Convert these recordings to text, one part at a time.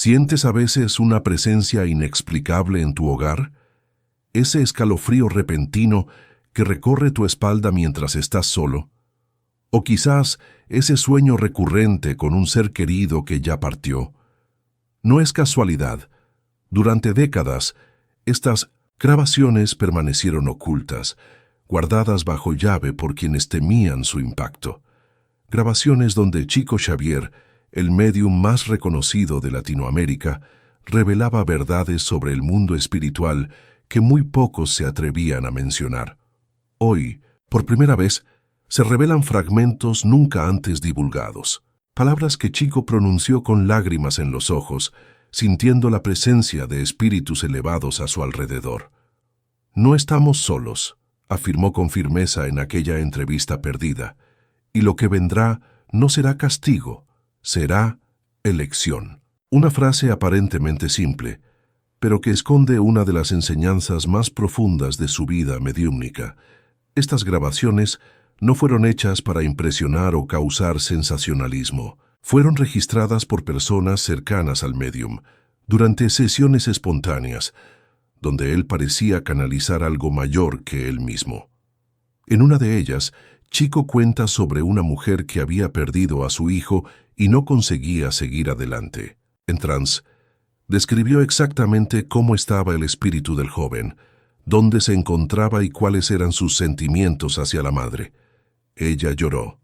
¿Sientes a veces una presencia inexplicable en tu hogar? Ese escalofrío repentino que recorre tu espalda mientras estás solo. O quizás ese sueño recurrente con un ser querido que ya partió. No es casualidad. Durante décadas, estas grabaciones permanecieron ocultas, guardadas bajo llave por quienes temían su impacto. Grabaciones donde Chico Xavier, el médium más reconocido de Latinoamérica, revelaba verdades sobre el mundo espiritual que muy pocos se atrevían a mencionar. Hoy, por primera vez, se revelan fragmentos nunca antes divulgados. Palabras que Chico pronunció con lágrimas en los ojos, sintiendo la presencia de espíritus elevados a su alrededor. No estamos solos, afirmó con firmeza en aquella entrevista perdida, y lo que vendrá no será castigo, será elección. Una frase aparentemente simple, pero que esconde una de las enseñanzas más profundas de su vida mediúmnica. Estas grabaciones no fueron hechas para impresionar o causar sensacionalismo. Fueron registradas por personas cercanas al médium, durante sesiones espontáneas, donde él parecía canalizar algo mayor que él mismo. En una de ellas, Chico cuenta sobre una mujer que había perdido a su hijo y no conseguía seguir adelante. En trance, describió exactamente cómo estaba el espíritu del joven, dónde se encontraba y cuáles eran sus sentimientos hacia la madre. Ella lloró,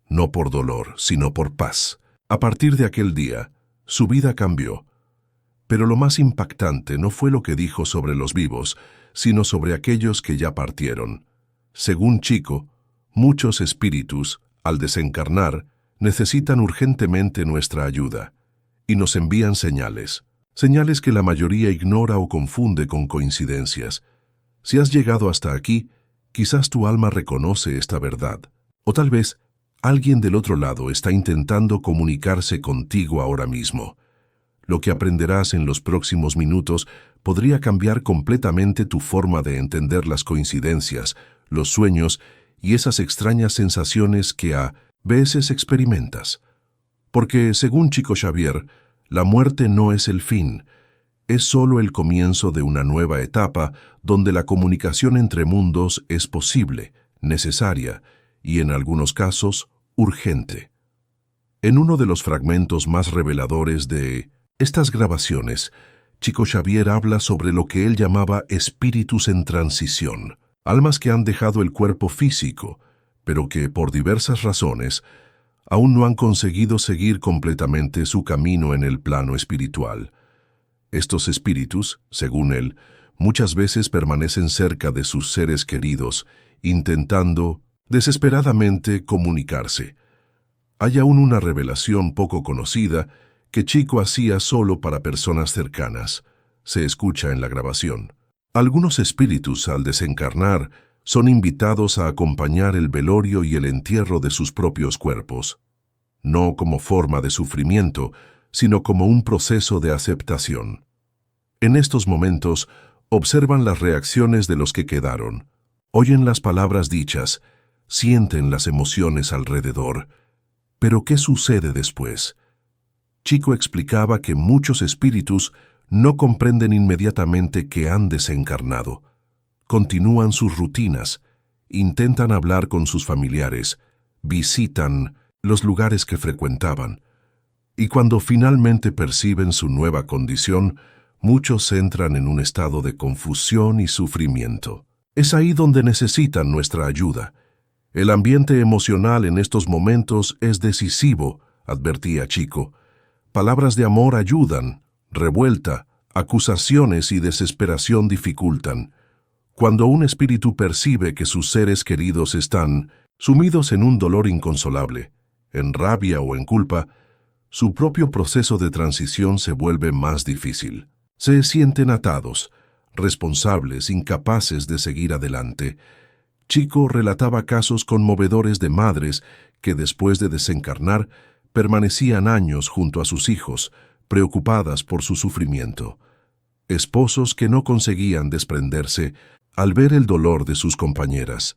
no por dolor, sino por paz. A partir de aquel día, su vida cambió. Pero lo más impactante no fue lo que dijo sobre los vivos, sino sobre aquellos que ya partieron. Según Chico, muchos espíritus, al desencarnar, necesitan urgentemente nuestra ayuda, y nos envían señales que la mayoría ignora o confunde con coincidencias. Si has llegado hasta aquí, quizás tu alma reconoce esta verdad, o tal vez alguien del otro lado está intentando comunicarse contigo ahora mismo. Lo que aprenderás en los próximos minutos podría cambiar completamente tu forma de entender las coincidencias, los sueños y esas extrañas sensaciones que a veces experimentas. Porque, según Chico Xavier, la muerte no es el fin, es solo el comienzo de una nueva etapa donde la comunicación entre mundos es posible, necesaria y, en algunos casos, urgente. En uno de los fragmentos más reveladores de estas grabaciones, Chico Xavier habla sobre lo que él llamaba espíritus en transición, almas que han dejado el cuerpo físico, pero que, por diversas razones, aún no han conseguido seguir completamente su camino en el plano espiritual. Estos espíritus, según él, muchas veces permanecen cerca de sus seres queridos, intentando desesperadamente comunicarse. Hay aún una revelación poco conocida que Chico hacía solo para personas cercanas. Se escucha en la grabación. Algunos espíritus, al desencarnar, son invitados a acompañar el velorio y el entierro de sus propios cuerpos, no como forma de sufrimiento, sino como un proceso de aceptación. En estos momentos, observan las reacciones de los que quedaron, oyen las palabras dichas, sienten las emociones alrededor. Pero ¿qué sucede después? Chico explicaba que muchos espíritus no comprenden inmediatamente que han desencarnado. Continúan sus rutinas, intentan hablar con sus familiares, visitan los lugares que frecuentaban. Y cuando finalmente perciben su nueva condición, muchos entran en un estado de confusión y sufrimiento. Es ahí donde necesitan nuestra ayuda. El ambiente emocional en estos momentos es decisivo, advertía Chico. Palabras de amor ayudan, revuelta, acusaciones y desesperación dificultan. Cuando un espíritu percibe que sus seres queridos están sumidos en un dolor inconsolable, en rabia o en culpa, su propio proceso de transición se vuelve más difícil. Se sienten atados, responsables, incapaces de seguir adelante. Chico relataba casos conmovedores de madres que después de desencarnar permanecían años junto a sus hijos, preocupadas por su sufrimiento. Esposos que no conseguían desprenderse al ver el dolor de sus compañeras.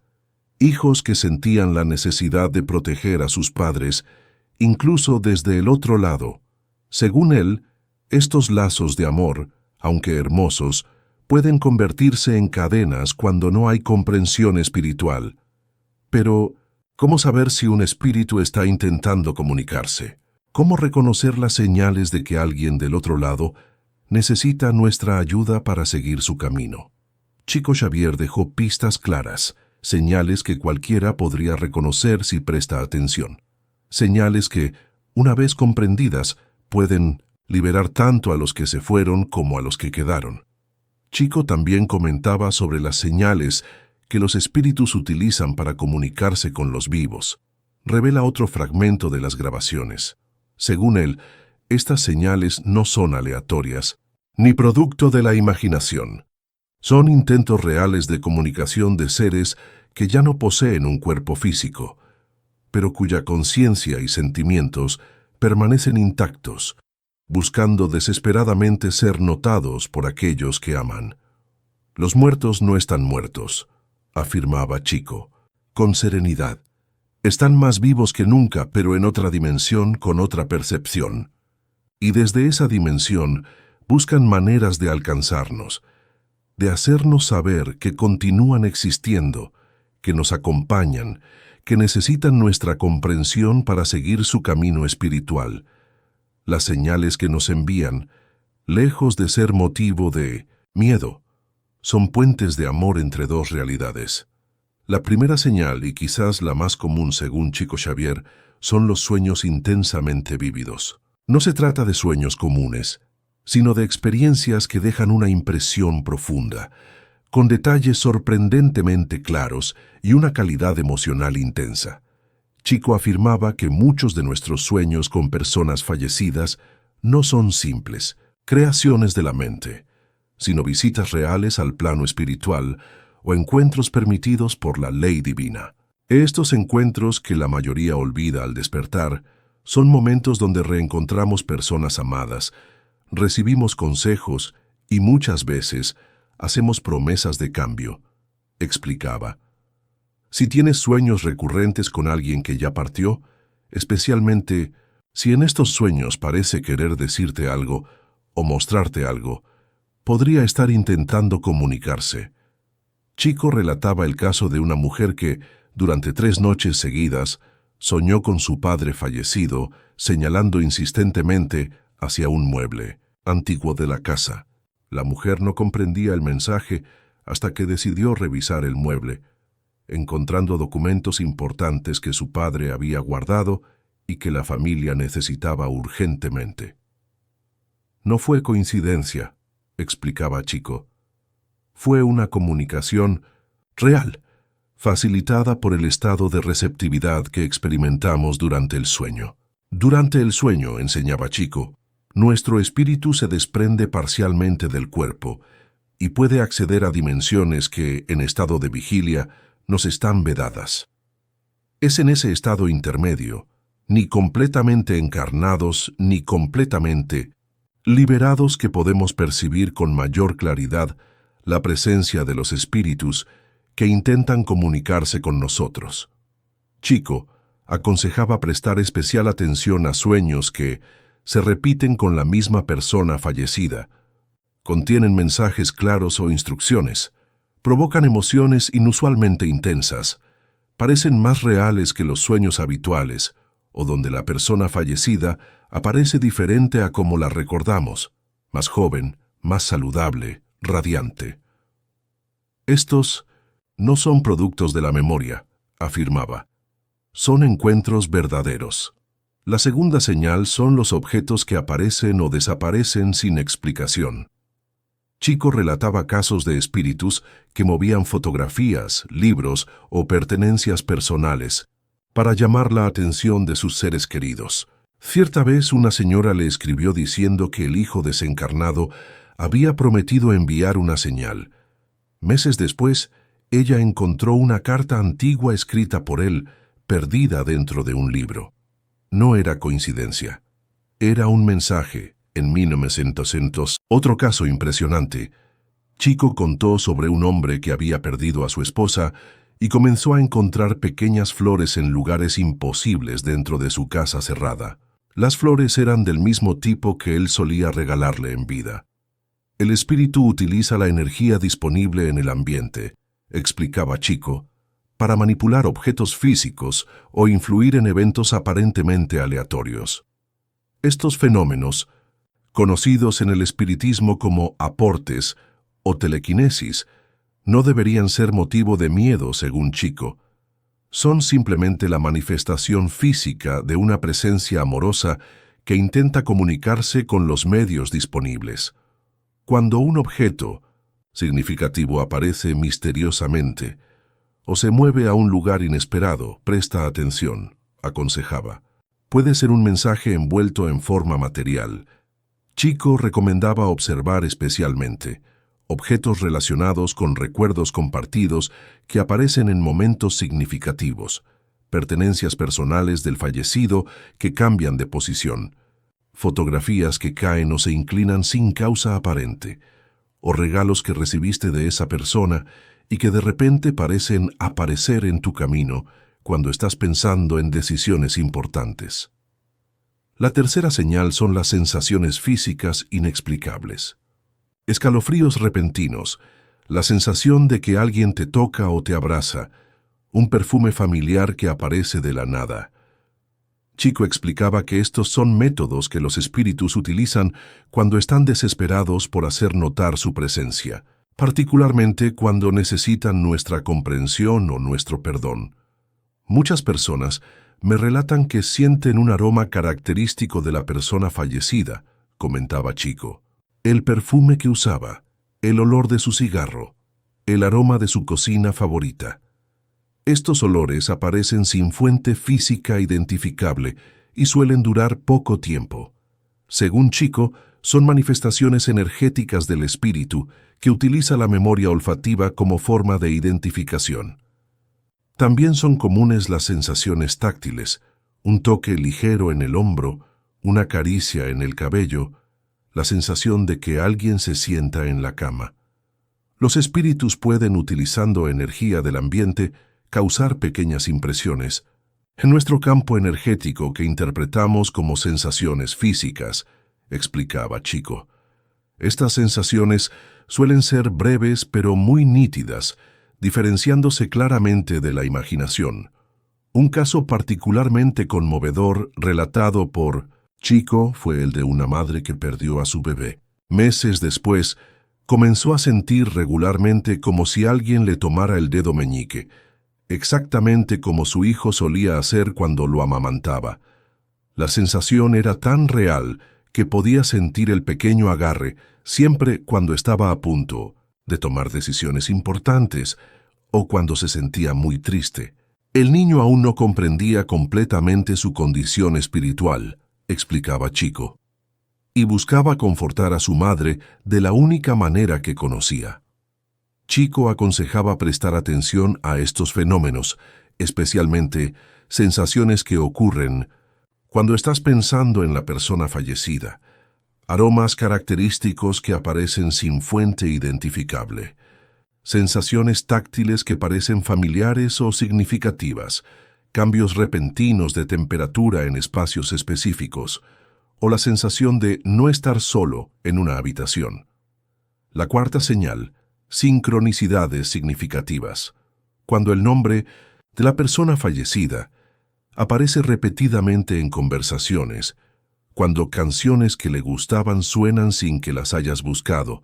Hijos que sentían la necesidad de proteger a sus padres, incluso desde el otro lado. Según él, Estos lazos de amor, aunque hermosos, pueden convertirse en cadenas cuando no hay comprensión espiritual. Pero, ¿cómo saber si un espíritu está intentando comunicarse? ¿Cómo reconocer las señales de que alguien del otro lado necesita nuestra ayuda para seguir su camino? Chico Xavier dejó pistas claras, señales que cualquiera podría reconocer si presta atención. Señales que, una vez comprendidas, pueden liberar tanto a los que se fueron como a los que quedaron. Chico también comentaba sobre las señales que los espíritus utilizan para comunicarse con los vivos. Revela otro fragmento de las grabaciones. Según él, estas señales no son aleatorias, ni producto de la imaginación. Son intentos reales de comunicación de seres que ya no poseen un cuerpo físico, pero cuya conciencia y sentimientos permanecen intactos, buscando desesperadamente ser notados por aquellos que aman. Los muertos no están muertos, afirmaba Chico, con serenidad. Están más vivos que nunca, pero en otra dimensión, con otra percepción. Y desde esa dimensión buscan maneras de alcanzarnos, de hacernos saber que continúan existiendo, que nos acompañan, que necesitan nuestra comprensión para seguir su camino espiritual. Las señales que nos envían, lejos de ser motivo de miedo, son puentes de amor entre dos realidades. La primera señal, y quizás la más común según Chico Xavier, son los sueños intensamente vívidos. No se trata de sueños comunes, sino de experiencias que dejan una impresión profunda, con detalles sorprendentemente claros y una calidad emocional intensa. Chico afirmaba que muchos de nuestros sueños con personas fallecidas no son simples, creaciones de la mente, sino visitas reales al plano espiritual o encuentros permitidos por la ley divina. Estos encuentros, que la mayoría olvida al despertar, son momentos donde reencontramos personas amadas, recibimos consejos y muchas veces hacemos promesas de cambio, explicaba. Si tienes sueños recurrentes con alguien que ya partió, especialmente si en estos sueños parece querer decirte algo o mostrarte algo, podría estar intentando comunicarse. Chico relataba el caso de una mujer que, durante 3 noches seguidas, soñó con su padre fallecido, señalando insistentemente hacia un mueble antiguo de la casa. La mujer no comprendía el mensaje hasta que decidió revisar el mueble, encontrando documentos importantes que su padre había guardado y que la familia necesitaba urgentemente. No fue coincidencia, explicaba Chico. Fue una comunicación real, facilitada por el estado de receptividad que experimentamos durante el sueño. Durante el sueño, enseñaba Chico, nuestro espíritu se desprende parcialmente del cuerpo y puede acceder a dimensiones que, en estado de vigilia, nos están vedadas. Es en ese estado intermedio, ni completamente encarnados ni completamente liberados, que podemos percibir con mayor claridad la presencia de los espíritus que intentan comunicarse con nosotros. Chico aconsejaba prestar especial atención a sueños que se repiten con la misma persona fallecida, contienen mensajes claros o instrucciones, provocan emociones inusualmente intensas, parecen más reales que los sueños habituales, o donde la persona fallecida aparece diferente a como la recordamos, más joven, más saludable, radiante. Estos no son productos de la memoria, afirmaba. Son encuentros verdaderos. La segunda señal son los objetos que aparecen o desaparecen sin explicación. Chico relataba casos de espíritus que movían fotografías, libros o pertenencias personales para llamar la atención de sus seres queridos. Cierta vez una señora le escribió diciendo que el hijo desencarnado había prometido enviar una señal. Meses después, ella encontró una carta antigua escrita por él, perdida dentro de un libro. No era coincidencia. Era un mensaje. En 1900, otro caso impresionante. Chico contó sobre un hombre que había perdido a su esposa y comenzó a encontrar pequeñas flores en lugares imposibles dentro de su casa cerrada. Las flores eran del mismo tipo que él solía regalarle en vida. El espíritu utiliza la energía disponible en el ambiente, explicaba Chico, para manipular objetos físicos o influir en eventos aparentemente aleatorios. Estos fenómenos, conocidos en el espiritismo como aportes o telequinesis, no deberían ser motivo de miedo, según Chico. Son simplemente la manifestación física de una presencia amorosa que intenta comunicarse con los medios disponibles. Cuando un objeto significativo aparece misteriosamente o se mueve a un lugar inesperado, presta atención, aconsejaba. Puede ser un mensaje envuelto en forma material. Chico recomendaba observar especialmente objetos relacionados con recuerdos compartidos que aparecen en momentos significativos, pertenencias personales del fallecido que cambian de posición, fotografías que caen o se inclinan sin causa aparente, o regalos que recibiste de esa persona y que de repente parecen aparecer en tu camino cuando estás pensando en decisiones importantes. La tercera señal son las sensaciones físicas inexplicables. Escalofríos repentinos, la sensación de que alguien te toca o te abraza, un perfume familiar que aparece de la nada. Chico explicaba que estos son métodos que los espíritus utilizan cuando están desesperados por hacer notar su presencia, particularmente cuando necesitan nuestra comprensión o nuestro perdón. Muchas personas me relatan que sienten un aroma característico de la persona fallecida, comentaba Chico. El perfume que usaba, el olor de su cigarro, el aroma de su cocina favorita. Estos olores aparecen sin fuente física identificable y suelen durar poco tiempo. Según Chico, son manifestaciones energéticas del espíritu que utiliza la memoria olfativa como forma de identificación. También son comunes las sensaciones táctiles, un toque ligero en el hombro, una caricia en el cabello, la sensación de que alguien se sienta en la cama. Los espíritus pueden, utilizando energía del ambiente, causar pequeñas impresiones en nuestro campo energético que interpretamos como sensaciones físicas, explicaba Chico. Estas sensaciones suelen ser breves pero muy nítidas, diferenciándose claramente de la imaginación. Un caso particularmente conmovedor relatado por Chico fue el de una madre que perdió a su bebé. Meses después, comenzó a sentir regularmente como si alguien le tomara el dedo meñique, exactamente como su hijo solía hacer cuando lo amamantaba. La sensación era tan real que podía sentir el pequeño agarre siempre cuando estaba a punto de tomar decisiones importantes o cuando se sentía muy triste. El niño aún no comprendía completamente su condición espiritual, explicaba Chico, y buscaba confortar a su madre de la única manera que conocía. Chico aconsejaba prestar atención a estos fenómenos, especialmente sensaciones que ocurren cuando estás pensando en la persona fallecida, aromas característicos que aparecen sin fuente identificable, sensaciones táctiles que parecen familiares o significativas, cambios repentinos de temperatura en espacios específicos, o la sensación de no estar solo en una habitación. La cuarta señal, sincronicidades significativas, cuando el nombre de la persona fallecida aparece repetidamente en conversaciones, cuando canciones que le gustaban suenan sin que las hayas buscado,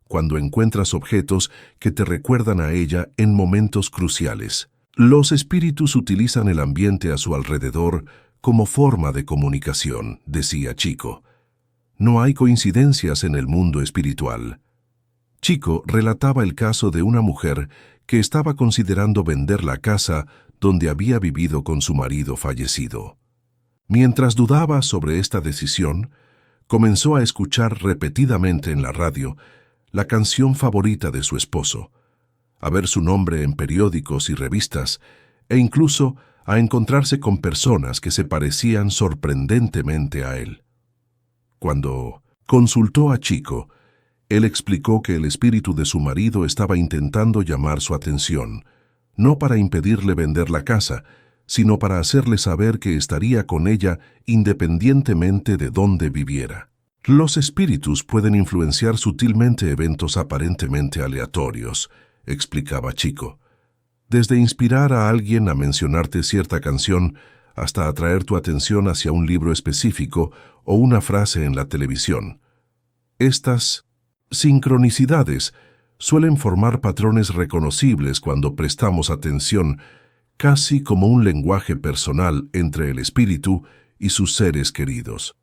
cuando encuentras objetos que te recuerdan a ella en momentos cruciales. Los espíritus utilizan el ambiente a su alrededor como forma de comunicación, decía Chico. No hay coincidencias en el mundo espiritual. Chico relataba el caso de una mujer que estaba considerando vender la casa donde había vivido con su marido fallecido. Mientras dudaba sobre esta decisión, comenzó a escuchar repetidamente en la radio la canción favorita de su esposo, a ver su nombre en periódicos y revistas, e incluso a encontrarse con personas que se parecían sorprendentemente a él. Cuando consultó a Chico, él explicó que el espíritu de su marido estaba intentando llamar su atención, no para impedirle vender la casa, sino para hacerle saber que estaría con ella independientemente de dónde viviera. Los espíritus pueden influenciar sutilmente eventos aparentemente aleatorios, explicaba Chico. Desde inspirar a alguien a mencionarte cierta canción hasta atraer tu atención hacia un libro específico o una frase en la televisión. Estas sincronicidades suelen formar patrones reconocibles cuando prestamos atención, casi como un lenguaje personal entre el espíritu y sus seres queridos.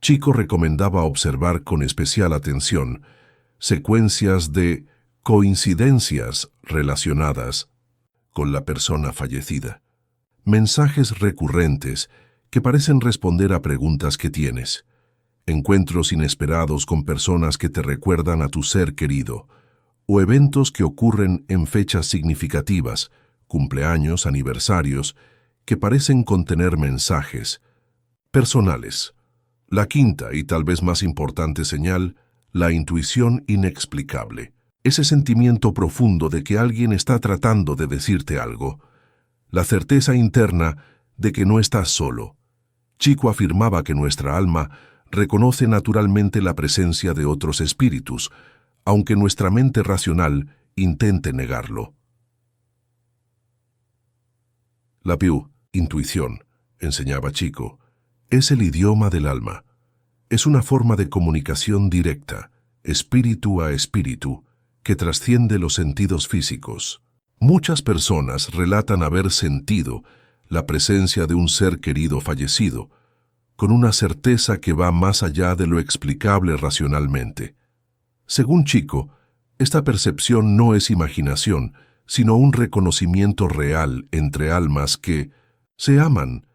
Chico recomendaba observar con especial atención secuencias de coincidencias relacionadas con la persona fallecida. Mensajes recurrentes que parecen responder a preguntas que tienes. Encuentros inesperados con personas que te recuerdan a tu ser querido, o eventos que ocurren en fechas significativas, cumpleaños, aniversarios, que parecen contener mensajes personales. La quinta y tal vez más importante señal, la intuición inexplicable. Ese sentimiento profundo de que alguien está tratando de decirte algo. La certeza interna de que no estás solo. Chico afirmaba que nuestra alma reconoce naturalmente la presencia de otros espíritus, aunque nuestra mente racional intente negarlo. La intuición, enseñaba Chico, es el idioma del alma. Es una forma de comunicación directa, espíritu a espíritu, que trasciende los sentidos físicos. Muchas personas relatan haber sentido la presencia de un ser querido fallecido, con una certeza que va más allá de lo explicable racionalmente. Según Chico, esta percepción no es imaginación, sino un reconocimiento real entre almas que se aman.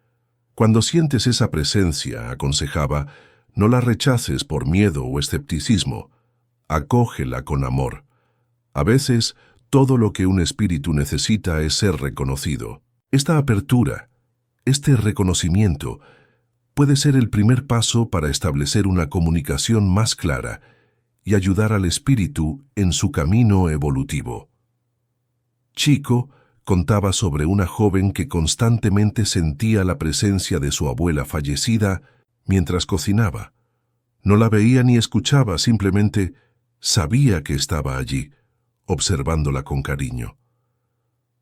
Cuando sientes esa presencia, aconsejaba, no la rechaces por miedo o escepticismo. Acógela con amor. A veces, todo lo que un espíritu necesita es ser reconocido. Esta apertura, este reconocimiento, puede ser el primer paso para establecer una comunicación más clara y ayudar al espíritu en su camino evolutivo. Chico contaba sobre una joven que constantemente sentía la presencia de su abuela fallecida mientras cocinaba. No la veía ni escuchaba, simplemente sabía que estaba allí, observándola con cariño.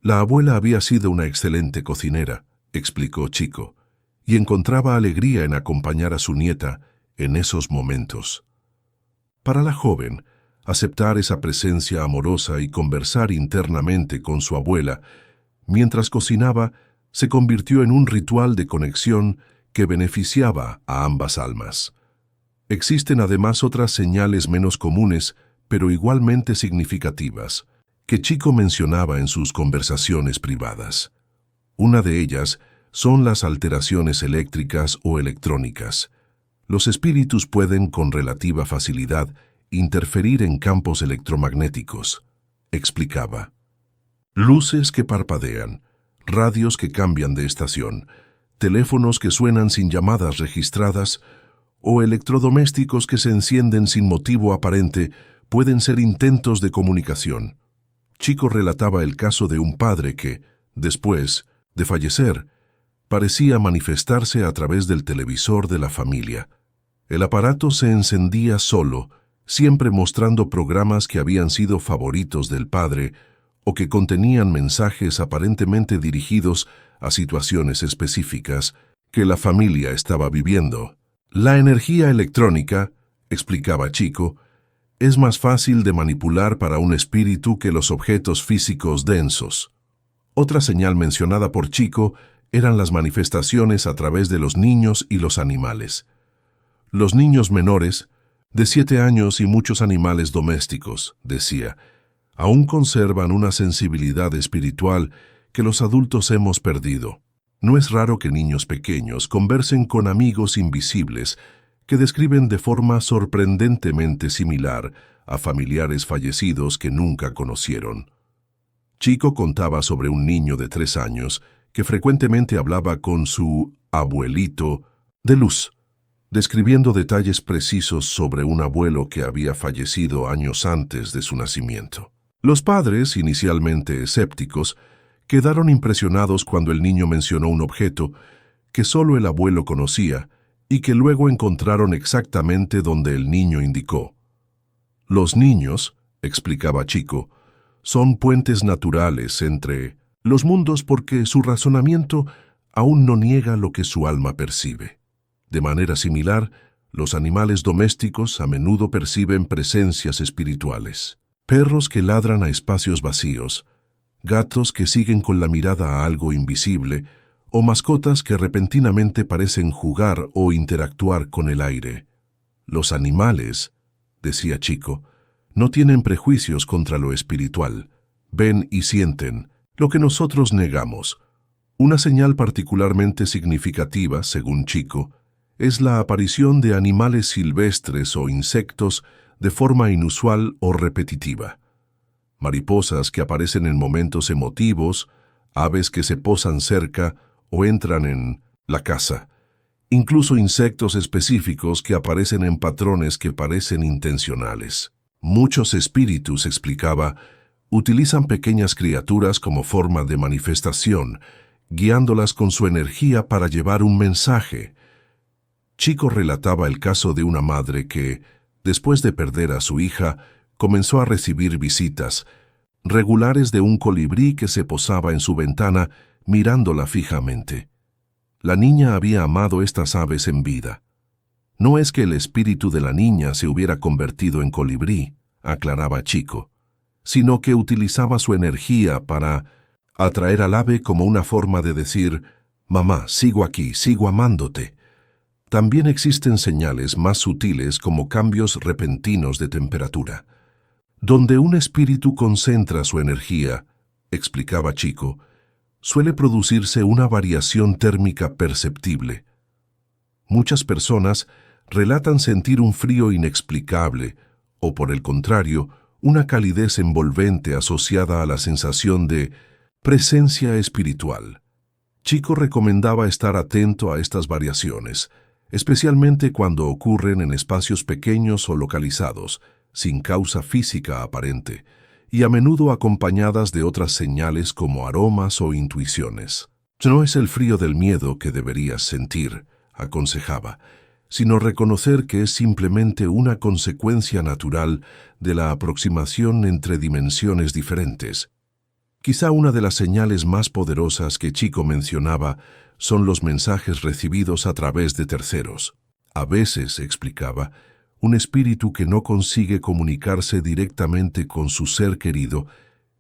La abuela había sido una excelente cocinera, explicó Chico, y encontraba alegría en acompañar a su nieta en esos momentos. Para la joven, aceptar esa presencia amorosa y conversar internamente con su abuela mientras cocinaba se convirtió en un ritual de conexión que beneficiaba a ambas almas. Existen además otras señales menos comunes, pero igualmente significativas, que Chico mencionaba en sus conversaciones privadas. Una de ellas son las alteraciones eléctricas o electrónicas. Los espíritus pueden, con relativa facilidad, interferir en campos electromagnéticos, explicaba. Luces que parpadean, radios que cambian de estación, teléfonos que suenan sin llamadas registradas o electrodomésticos que se encienden sin motivo aparente pueden ser intentos de comunicación. Chico relataba el caso de un padre que, después de fallecer, parecía manifestarse a través del televisor de la familia. El aparato se encendía solo, siempre mostrando programas que habían sido favoritos del padre o que contenían mensajes aparentemente dirigidos a situaciones específicas que la familia estaba viviendo. La energía electrónica, explicaba Chico, es más fácil de manipular para un espíritu que los objetos físicos densos. Otra señal mencionada por Chico eran las manifestaciones a través de los niños y los animales. Los niños menores, de 7 años y muchos animales domésticos, decía, aún conservan una sensibilidad espiritual que los adultos hemos perdido. No es raro que niños pequeños conversen con amigos invisibles que describen de forma sorprendentemente similar a familiares fallecidos que nunca conocieron. Chico contaba sobre un niño de 3 años que frecuentemente hablaba con su abuelito de luz, describiendo detalles precisos sobre un abuelo que había fallecido años antes de su nacimiento. Los padres, inicialmente escépticos, Quedaron impresionados cuando el niño mencionó un objeto que solo el abuelo conocía y que luego encontraron exactamente donde el niño indicó. Los niños, explicaba Chico, son puentes naturales entre los mundos porque su razonamiento aún no niega lo que su alma percibe. De manera similar, los animales domésticos a menudo perciben presencias espirituales. Perros que ladran a espacios vacíos, gatos que siguen con la mirada a algo invisible, o mascotas que repentinamente parecen jugar o interactuar con el aire. Los animales, decía Chico, no tienen prejuicios contra lo espiritual. Ven y sienten lo que nosotros negamos. Una señal particularmente significativa, según Chico, es la aparición de animales silvestres o insectos de forma inusual o repetitiva. Mariposas que aparecen en momentos emotivos, aves que se posan cerca o entran en la casa, incluso insectos específicos que aparecen en patrones que parecen intencionales. Muchos espíritus, explicaba, utilizan pequeñas criaturas como forma de manifestación, guiándolas con su energía para llevar un mensaje. Chico relataba el caso de una madre que, después de perder a su hija, comenzó a recibir visitas regulares de un colibrí que se posaba en su ventana mirándola fijamente. La niña había amado estas aves en vida. No es que el espíritu de la niña se hubiera convertido en colibrí, aclaraba Chico, sino que utilizaba su energía para atraer al ave como una forma de decir, «Mamá, sigo aquí, sigo amándote». También existen señales más sutiles como cambios repentinos de temperatura. Donde un espíritu concentra su energía, explicaba Chico, suele producirse una variación térmica perceptible. Muchas personas relatan sentir un frío inexplicable o, por el contrario, una calidez envolvente asociada a la sensación de presencia espiritual. Chico recomendaba estar atento a estas variaciones, especialmente cuando ocurren en espacios pequeños o localizados, sin causa física aparente, y a menudo acompañadas de otras señales como aromas o intuiciones. No es el frío del miedo que deberías sentir, aconsejaba, sino reconocer que es simplemente una consecuencia natural de la aproximación entre dimensiones diferentes. Quizá una de las señales más poderosas que Chico mencionaba son los mensajes recibidos a través de terceros. A veces, explicaba, un espíritu que no consigue comunicarse directamente con su ser querido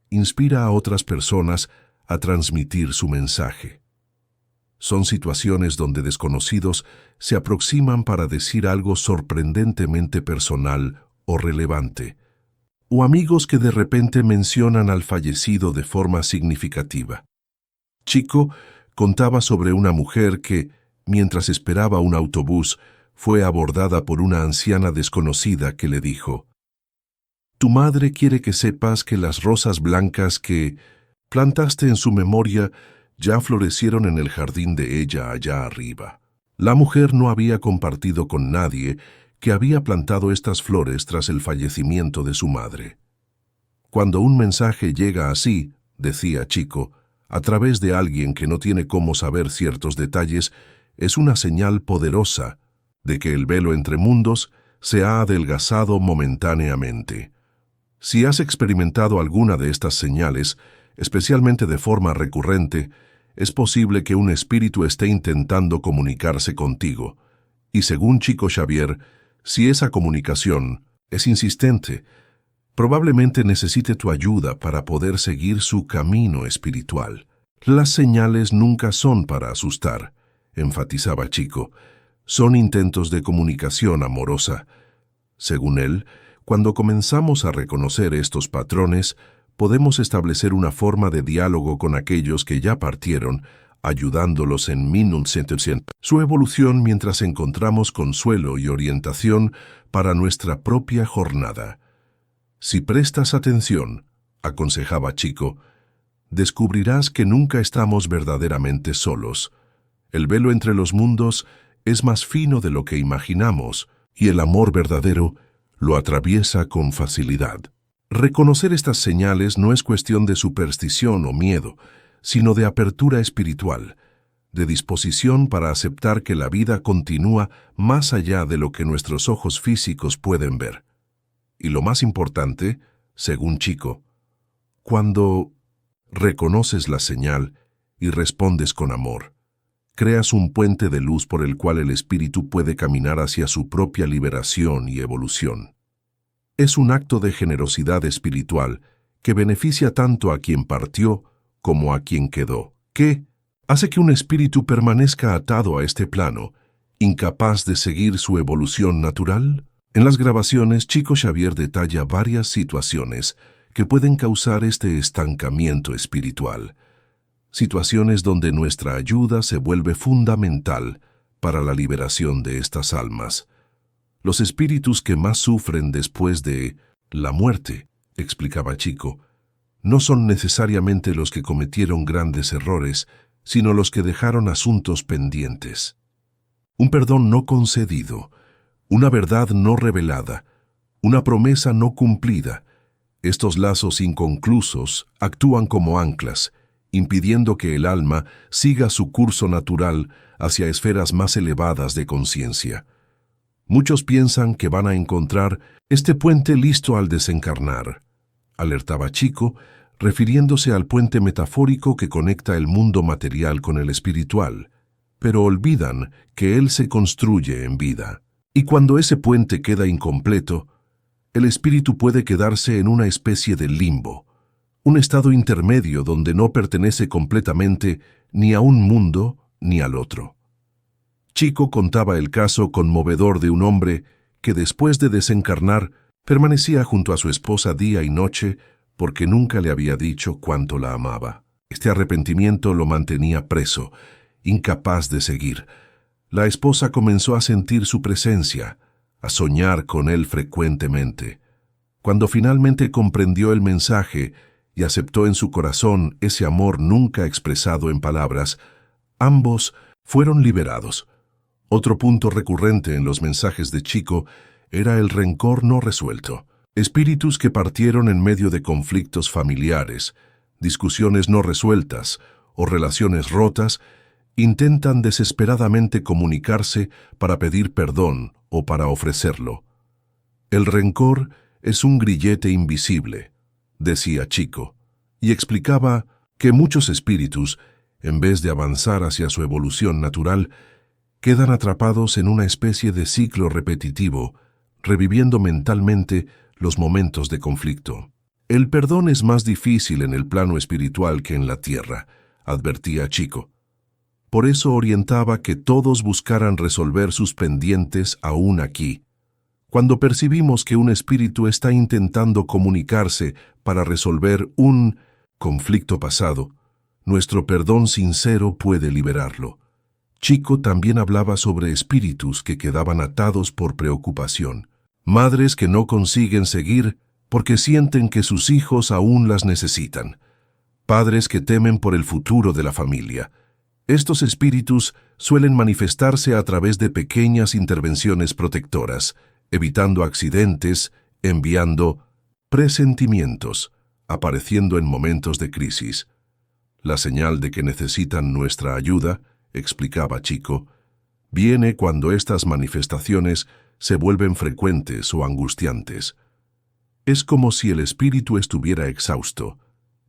inspira a otras personas a transmitir su mensaje. Son situaciones donde desconocidos se aproximan para decir algo sorprendentemente personal o relevante, o amigos que de repente mencionan al fallecido de forma significativa. Chico contaba sobre una mujer que, mientras esperaba un autobús, fue abordada por una anciana desconocida que le dijo: «Tu madre quiere que sepas que las rosas blancas que plantaste en su memoria ya florecieron en el jardín de ella allá arriba». La mujer no había compartido con nadie que había plantado estas flores tras el fallecimiento de su madre. Cuando un mensaje llega así, decía Chico, a través de alguien que no tiene cómo saber ciertos detalles, es una señal poderosa de que el velo entre mundos se ha adelgazado momentáneamente. Si has experimentado alguna de estas señales, especialmente de forma recurrente, es posible que un espíritu esté intentando comunicarse contigo. Y según Chico Xavier, si esa comunicación es insistente, probablemente necesite tu ayuda para poder seguir su camino espiritual. Las señales nunca son para asustar, enfatizaba Chico. Son intentos de comunicación amorosa. Según él, cuando comenzamos a reconocer estos patrones, podemos establecer una forma de diálogo con aquellos que ya partieron, ayudándolos en su evolución mientras encontramos consuelo y orientación para nuestra propia jornada. Si prestas atención, aconsejaba Chico, descubrirás que nunca estamos verdaderamente solos. El velo entre los mundos es más fino de lo que imaginamos y el amor verdadero lo atraviesa con facilidad. Reconocer estas señales no es cuestión de superstición o miedo, sino de apertura espiritual, de disposición para aceptar que la vida continúa más allá de lo que nuestros ojos físicos pueden ver. Y lo más importante, según Chico, cuando reconoces la señal y respondes con amor, creas un puente de luz por el cual el espíritu puede caminar hacia su propia liberación y evolución. Es un acto de generosidad espiritual que beneficia tanto a quien partió como a quien quedó, que hace que un espíritu permanezca atado a este plano, incapaz de seguir su evolución natural. En las grabaciones, Chico Xavier detalla varias situaciones que pueden causar este estancamiento espiritual, situaciones donde nuestra ayuda se vuelve fundamental para la liberación de estas almas. Los espíritus que más sufren después de la muerte, explicaba Chico, no son necesariamente los que cometieron grandes errores, sino los que dejaron asuntos pendientes. Un perdón no concedido, una verdad no revelada, una promesa no cumplida. Estos lazos inconclusos actúan como anclas, impidiendo que el alma siga su curso natural hacia esferas más elevadas de conciencia. Muchos piensan que van a encontrar este puente listo al desencarnar, alertaba Chico, refiriéndose al puente metafórico que conecta el mundo material con el espiritual, pero olvidan que él se construye en vida. Y cuando ese puente queda incompleto, el espíritu puede quedarse en una especie de limbo, un estado intermedio donde no pertenece completamente ni a un mundo ni al otro. Chico contaba el caso conmovedor de un hombre que después de desencarnar permanecía junto a su esposa día y noche porque nunca le había dicho cuánto la amaba. Este arrepentimiento lo mantenía preso, incapaz de seguir. La esposa comenzó a sentir su presencia, a soñar con él frecuentemente. Cuando finalmente comprendió el mensaje y aceptó en su corazón ese amor nunca expresado en palabras, ambos fueron liberados. Otro punto recurrente en los mensajes de Chico era el rencor no resuelto. Espíritus que partieron en medio de conflictos familiares, discusiones no resueltas o relaciones rotas, intentan desesperadamente comunicarse para pedir perdón o para ofrecerlo. El rencor es un grillete invisible, decía Chico, y explicaba que muchos espíritus, en vez de avanzar hacia su evolución natural, quedan atrapados en una especie de ciclo repetitivo, reviviendo mentalmente los momentos de conflicto. El perdón es más difícil en el plano espiritual que en la tierra, advertía Chico. Por eso orientaba que todos buscaran resolver sus pendientes aún aquí. Cuando percibimos que un espíritu está intentando comunicarse para resolver un conflicto pasado, nuestro perdón sincero puede liberarlo. Chico también hablaba sobre espíritus que quedaban atados por preocupación, madres que no consiguen seguir porque sienten que sus hijos aún las necesitan, padres que temen por el futuro de la familia. Estos espíritus suelen manifestarse a través de pequeñas intervenciones protectoras, evitando accidentes, enviando presentimientos, apareciendo en momentos de crisis. La señal de que necesitan nuestra ayuda, explicaba Chico, viene cuando estas manifestaciones se vuelven frecuentes o angustiantes. Es como si el espíritu estuviera exhausto,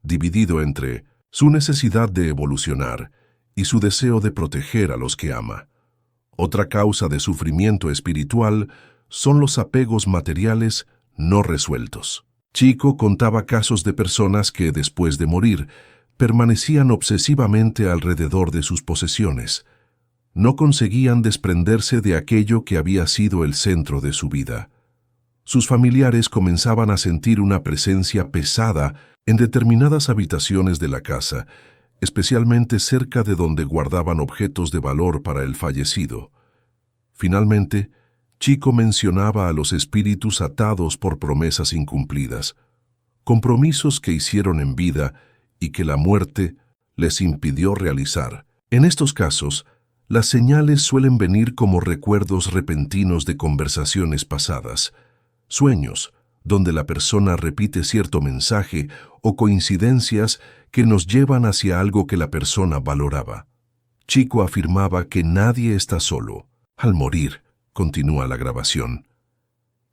dividido entre su necesidad de evolucionar y su deseo de proteger a los que ama. Otra causa de sufrimiento espiritual son los apegos materiales no resueltos. Chico contaba casos de personas que, después de morir, permanecían obsesivamente alrededor de sus posesiones. No conseguían desprenderse de aquello que había sido el centro de su vida. Sus familiares comenzaban a sentir una presencia pesada en determinadas habitaciones de la casa, especialmente cerca de donde guardaban objetos de valor para el fallecido. Finalmente, Chico mencionaba a los espíritus atados por promesas incumplidas, compromisos que hicieron en vida y que la muerte les impidió realizar. En estos casos, las señales suelen venir como recuerdos repentinos de conversaciones pasadas, sueños, donde la persona repite cierto mensaje o coincidencias que nos llevan hacia algo que la persona valoraba. Chico afirmaba que nadie está solo. Al morir, continúa la grabación.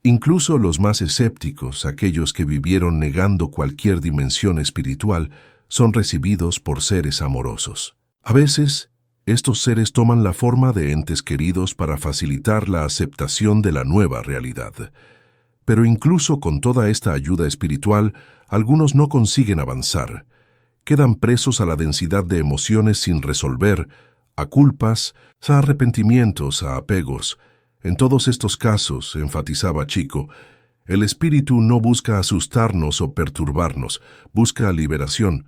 Incluso los más escépticos, aquellos que vivieron negando cualquier dimensión espiritual, son recibidos por seres amorosos. A veces, estos seres toman la forma de entes queridos para facilitar la aceptación de la nueva realidad. Pero incluso con toda esta ayuda espiritual, algunos no consiguen avanzar. Quedan presos a la densidad de emociones sin resolver, a culpas, a arrepentimientos, a apegos. En todos estos casos, enfatizaba Chico, el espíritu no busca asustarnos o perturbarnos, busca liberación,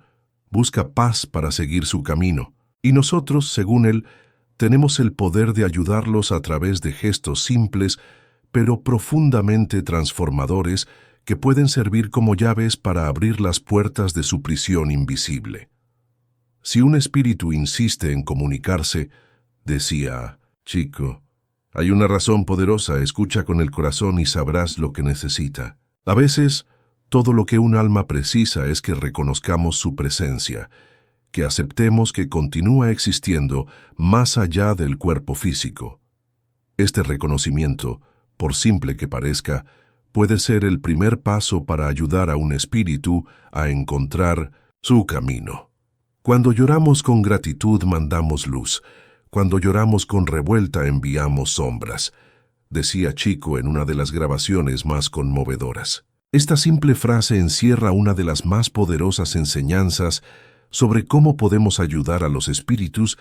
busca paz para seguir su camino. Y nosotros, según él, tenemos el poder de ayudarlos a través de gestos simples, pero profundamente transformadores, que pueden servir como llaves para abrir las puertas de su prisión invisible. Si un espíritu insiste en comunicarse, decía Chico, hay una razón poderosa, escucha con el corazón y sabrás lo que necesita. A veces, todo lo que un alma precisa es que reconozcamos su presencia, que aceptemos que continúa existiendo más allá del cuerpo físico. Este reconocimiento, por simple que parezca, puede ser el primer paso para ayudar a un espíritu a encontrar su camino. Cuando lloramos con gratitud mandamos luz, cuando lloramos con revuelta enviamos sombras, decía Chico en una de las grabaciones más conmovedoras. Esta simple frase encierra una de las más poderosas enseñanzas sobre cómo podemos ayudar a los espíritus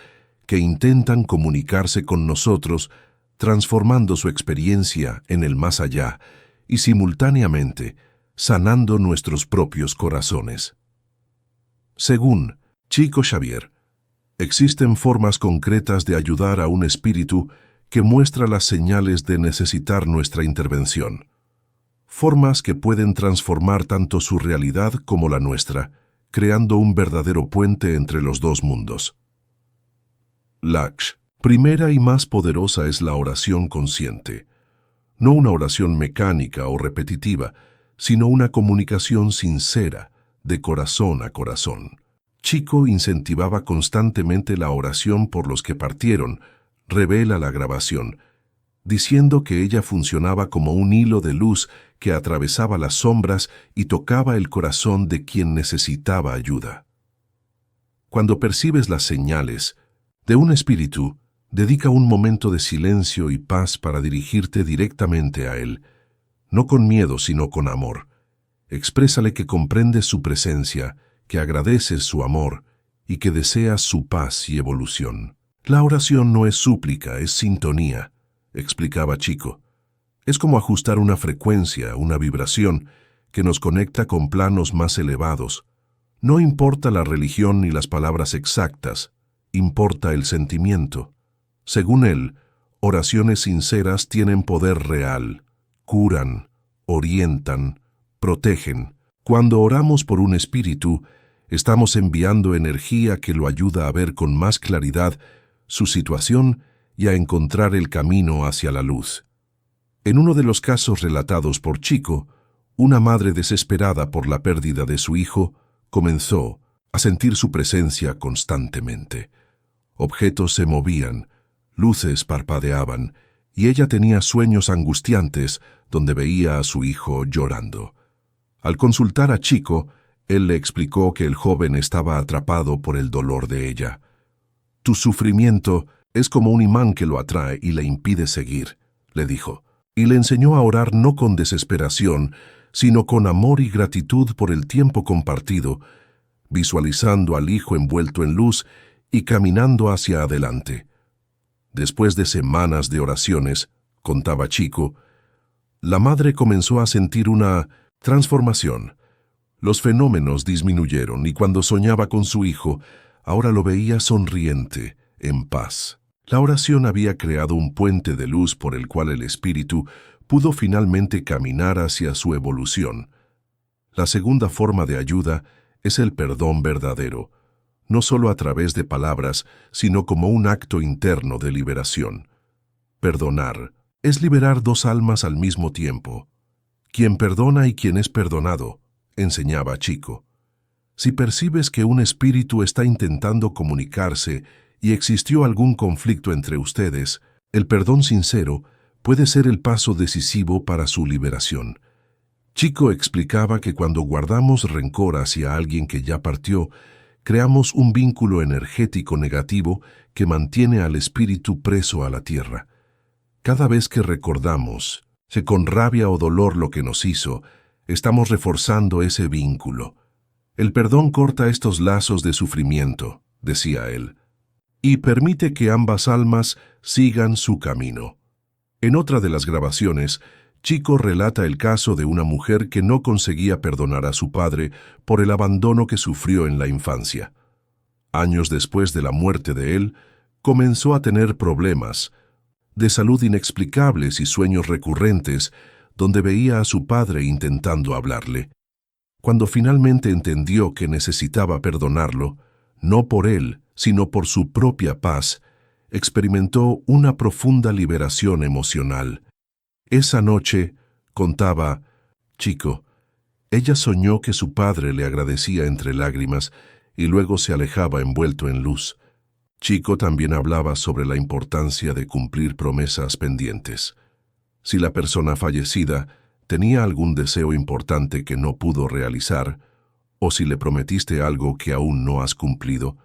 que intentan comunicarse con nosotros, transformando su experiencia en el más allá y simultáneamente sanando nuestros propios corazones. Según Chico Xavier, existen formas concretas de ayudar a un espíritu que muestra las señales de necesitar nuestra intervención. Formas que pueden transformar tanto su realidad como la nuestra, creando un verdadero puente entre los dos mundos. Laksh, primera y más poderosa es la oración consciente. No una oración mecánica o repetitiva, sino una comunicación sincera, de corazón a corazón. Chico incentivaba constantemente la oración por los que partieron, revela la grabación, diciendo que ella funcionaba como un hilo de luz que atravesaba las sombras y tocaba el corazón de quien necesitaba ayuda. Cuando percibes las señales de un espíritu, dedica un momento de silencio y paz para dirigirte directamente a él, no con miedo sino con amor. Exprésale que comprendes su presencia, que agradeces su amor y que deseas su paz y evolución. La oración no es súplica, es sintonía, explicaba Chico. Es como ajustar una frecuencia, una vibración, que nos conecta con planos más elevados. No importa la religión ni las palabras exactas, importa el sentimiento. Según él, oraciones sinceras tienen poder real, curan, orientan, protegen. Cuando oramos por un espíritu, estamos enviando energía que lo ayuda a ver con más claridad su situación y a encontrar el camino hacia la luz. En uno de los casos relatados por Chico, una madre desesperada por la pérdida de su hijo comenzó a sentir su presencia constantemente. Objetos se movían, luces parpadeaban, y ella tenía sueños angustiantes donde veía a su hijo llorando. Al consultar a Chico, él le explicó que el joven estaba atrapado por el dolor de ella. Tu sufrimiento es como un imán que lo atrae y le impide seguir, le dijo, y le enseñó a orar no con desesperación, sino con amor y gratitud por el tiempo compartido, visualizando al hijo envuelto en luz y caminando hacia adelante. Después de semanas de oraciones, contaba Chico, la madre comenzó a sentir una transformación. Los fenómenos disminuyeron y cuando soñaba con su hijo, ahora lo veía sonriente, en paz. La oración había creado un puente de luz por el cual el espíritu pudo finalmente caminar hacia su evolución. La segunda forma de ayuda es el perdón verdadero, no solo a través de palabras, sino como un acto interno de liberación. Perdonar es liberar dos almas al mismo tiempo. Quien perdona y quien es perdonado, enseñaba Chico. Si percibes que un espíritu está intentando comunicarse y existió algún conflicto entre ustedes, el perdón sincero puede ser el paso decisivo para su liberación. Chico explicaba que cuando guardamos rencor hacia alguien que ya partió, creamos un vínculo energético negativo que mantiene al espíritu preso a la tierra. Cada vez que recordamos, si con rabia o dolor lo que nos hizo, estamos reforzando ese vínculo. El perdón corta estos lazos de sufrimiento, decía él, y permite que ambas almas sigan su camino. En otra de las grabaciones, Chico relata el caso de una mujer que no conseguía perdonar a su padre por el abandono que sufrió en la infancia. Años después de la muerte de él, comenzó a tener problemas de salud inexplicables y sueños recurrentes donde veía a su padre intentando hablarle. Cuando finalmente entendió que necesitaba perdonarlo, no por él, sino por su propia paz, experimentó una profunda liberación emocional. Esa noche, contaba Chico, ella soñó que su padre le agradecía entre lágrimas y luego se alejaba envuelto en luz. Chico también hablaba sobre la importancia de cumplir promesas pendientes. Si la persona fallecida tenía algún deseo importante que no pudo realizar, o si le prometiste algo que aún no has cumplido,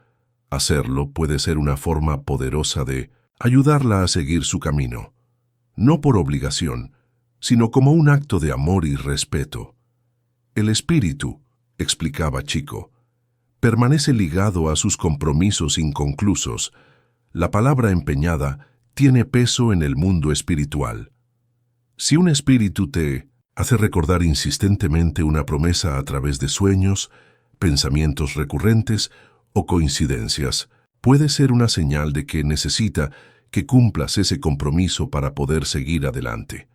hacerlo puede ser una forma poderosa de ayudarla a seguir su camino, no por obligación, sino como un acto de amor y respeto. El espíritu, explicaba Chico, permanece ligado a sus compromisos inconclusos. La palabra empeñada tiene peso en el mundo espiritual. Si un espíritu te hace recordar insistentemente una promesa a través de sueños, pensamientos recurrentes o coincidencias, puede ser una señal de que necesita que cumplas ese compromiso para poder seguir adelante.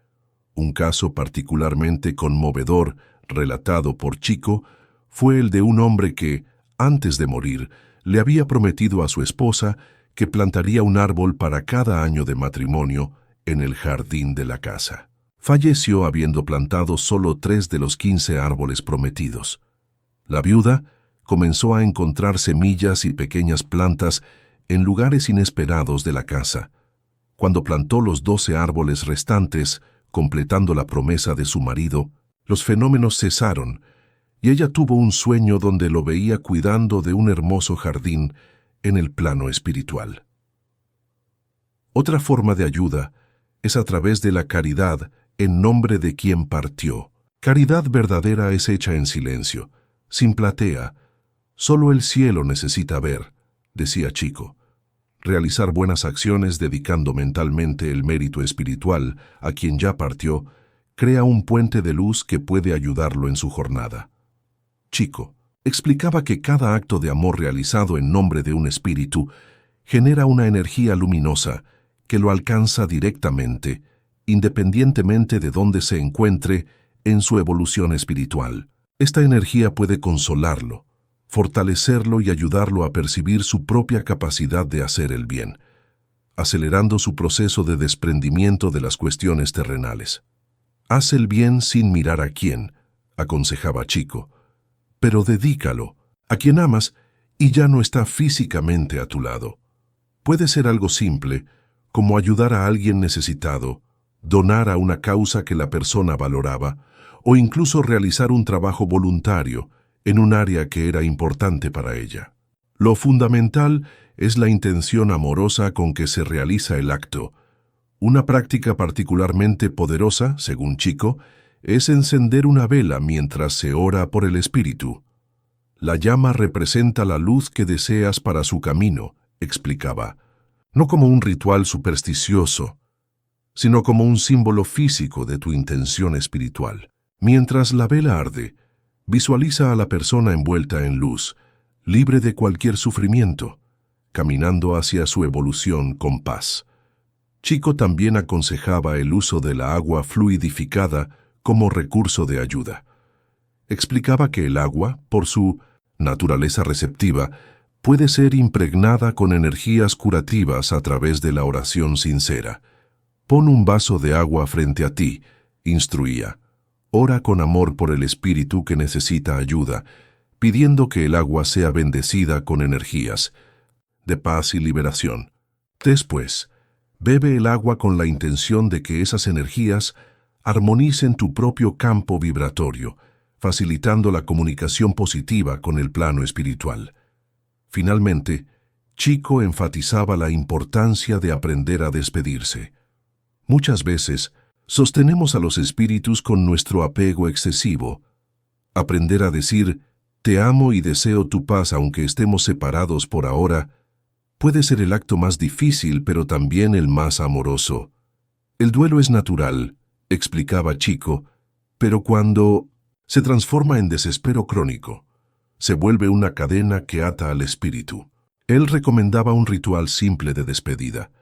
Un caso particularmente conmovedor, relatado por Chico, fue el de un hombre que, antes de morir, le había prometido a su esposa que plantaría un árbol para cada año de matrimonio en el jardín de la casa. Falleció habiendo plantado solo 3 de los 15 árboles prometidos. La viuda comenzó a encontrar semillas y pequeñas plantas en lugares inesperados de la casa. Cuando plantó los 12 árboles restantes, completando la promesa de su marido, los fenómenos cesaron y ella tuvo un sueño donde lo veía cuidando de un hermoso jardín en el plano espiritual. Otra forma de ayuda es a través de la caridad en nombre de quien partió. Caridad verdadera es hecha en silencio, sin platea. Solo el cielo necesita ver, decía Chico. Realizar buenas acciones dedicando mentalmente el mérito espiritual a quien ya partió, crea un puente de luz que puede ayudarlo en su jornada. Chico explicaba que cada acto de amor realizado en nombre de un espíritu genera una energía luminosa que lo alcanza directamente, independientemente de dónde se encuentre en su evolución espiritual. Esta energía puede consolarlo, fortalecerlo y ayudarlo a percibir su propia capacidad de hacer el bien, acelerando su proceso de desprendimiento de las cuestiones terrenales. Haz el bien sin mirar a quién, aconsejaba Chico, pero dedícalo a quien amas y ya no está físicamente a tu lado. Puede ser algo simple, como ayudar a alguien necesitado, donar a una causa que la persona valoraba, o incluso realizar un trabajo voluntario en un área que era importante para ella. Lo fundamental es la intención amorosa con que se realiza el acto. Una práctica particularmente poderosa, según Chico, es encender una vela mientras se ora por el espíritu. La llama representa la luz que deseas para su camino, explicaba, no como un ritual supersticioso, sino como un símbolo físico de tu intención espiritual. Mientras la vela arde, visualiza a la persona envuelta en luz, libre de cualquier sufrimiento, caminando hacia su evolución con paz. Chico también aconsejaba el uso de la agua fluidificada como recurso de ayuda. Explicaba que el agua, por su naturaleza receptiva, puede ser impregnada con energías curativas a través de la oración sincera. Pon un vaso de agua frente a ti, instruía, Ora con amor por el espíritu que necesita ayuda, pidiendo que el agua sea bendecida con energías de paz y liberación. Después, bebe el agua con la intención de que esas energías armonicen tu propio campo vibratorio, facilitando la comunicación positiva con el plano espiritual. Finalmente, Chico enfatizaba la importancia de aprender a despedirse. Muchas veces, sostenemos a los espíritus con nuestro apego excesivo. Aprender a decir, te amo y deseo tu paz aunque estemos separados por ahora, puede ser el acto más difícil pero también el más amoroso. El duelo es natural, explicaba Chico, pero cuando se transforma en desespero crónico, se vuelve una cadena que ata al espíritu. Él recomendaba un ritual simple de despedida: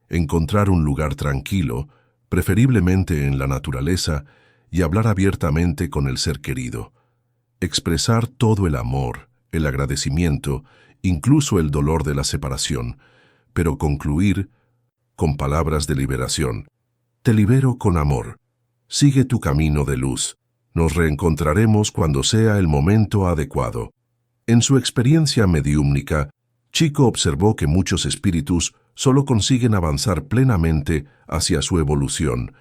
encontrar un lugar tranquilo, preferiblemente en la naturaleza, y hablar abiertamente con el ser querido. Expresar todo el amor, el agradecimiento, incluso el dolor de la separación, pero concluir con palabras de liberación. Te libero con amor. Sigue tu camino de luz. Nos reencontraremos cuando sea el momento adecuado. En su experiencia mediúmnica, Chico observó que muchos espíritus solo consiguen avanzar plenamente hacia su evolución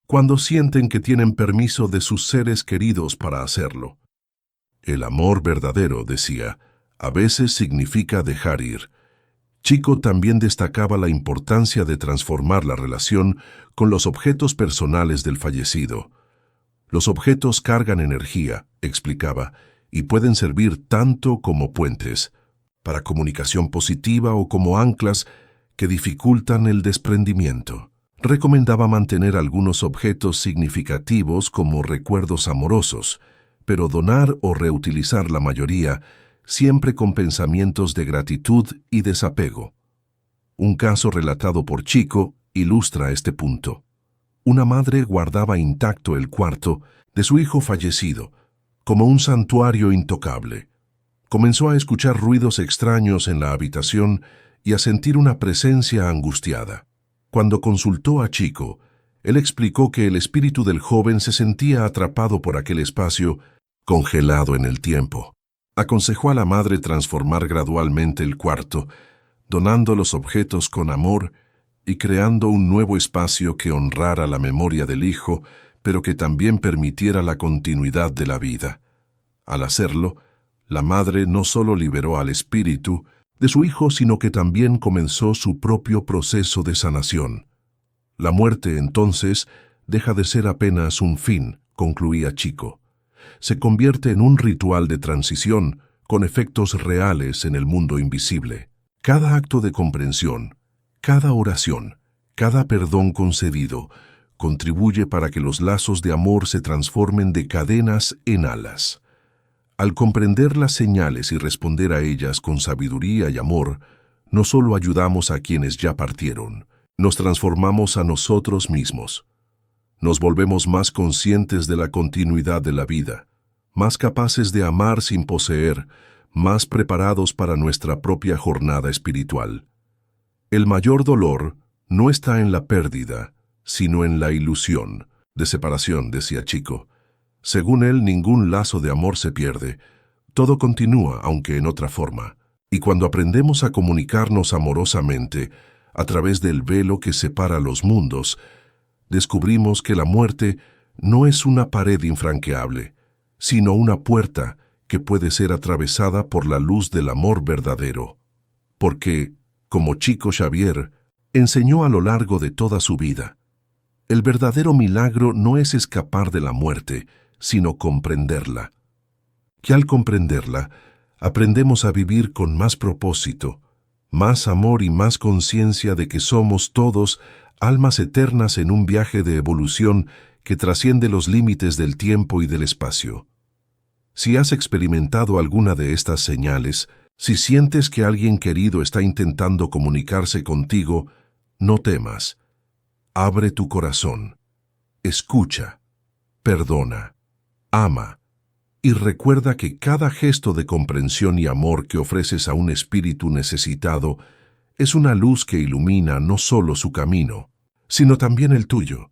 cuando sienten que tienen permiso de sus seres queridos para hacerlo. El amor verdadero, decía, a veces significa dejar ir. Chico también destacaba la importancia de transformar la relación con los objetos personales del fallecido. Los objetos cargan energía, explicaba, y pueden servir tanto como puentes, para comunicación positiva o como anclas que dificultan el desprendimiento. Recomendaba mantener algunos objetos significativos como recuerdos amorosos, pero donar o reutilizar la mayoría, siempre con pensamientos de gratitud y desapego. Un caso relatado por Chico ilustra este punto. Una madre guardaba intacto el cuarto de su hijo fallecido, como un santuario intocable. Comenzó a escuchar ruidos extraños en la habitación y a sentir una presencia angustiada. Cuando consultó a Chico, él explicó que el espíritu del joven se sentía atrapado por aquel espacio, congelado en el tiempo. Aconsejó a la madre transformar gradualmente el cuarto, donando los objetos con amor y creando un nuevo espacio que honrara la memoria del hijo, pero que también permitiera la continuidad de la vida. Al hacerlo, la madre no solo liberó al espíritu de su hijo, sino que también comenzó su propio proceso de sanación. La muerte, entonces, deja de ser apenas un fin, concluía Chico. Se convierte en un ritual de transición con efectos reales en el mundo invisible. Cada acto de comprensión, cada oración, cada perdón concedido, contribuye para que los lazos de amor se transformen de cadenas en alas. Al comprender las señales y responder a ellas con sabiduría y amor, no solo ayudamos a quienes ya partieron, nos transformamos a nosotros mismos. Nos volvemos más conscientes de la continuidad de la vida, más capaces de amar sin poseer, más preparados para nuestra propia jornada espiritual. El mayor dolor no está en la pérdida, sino en la ilusión de separación, decía Chico. Según él, ningún lazo de amor se pierde, todo continúa, aunque en otra forma. Y cuando aprendemos a comunicarnos amorosamente, a través del velo que separa los mundos, descubrimos que la muerte no es una pared infranqueable, sino una puerta que puede ser atravesada por la luz del amor verdadero. Porque, como Chico Xavier enseñó a lo largo de toda su vida, el verdadero milagro no es escapar de la muerte, sino comprenderla. Que al comprenderla, aprendemos a vivir con más propósito, más amor y más conciencia de que somos todos almas eternas en un viaje de evolución que trasciende los límites del tiempo y del espacio. Si has experimentado alguna de estas señales, si sientes que alguien querido está intentando comunicarse contigo, no temas. Abre tu corazón. Escucha. Perdona. Ama. Y recuerda que cada gesto de comprensión y amor que ofreces a un espíritu necesitado es una luz que ilumina no solo su camino, sino también el tuyo.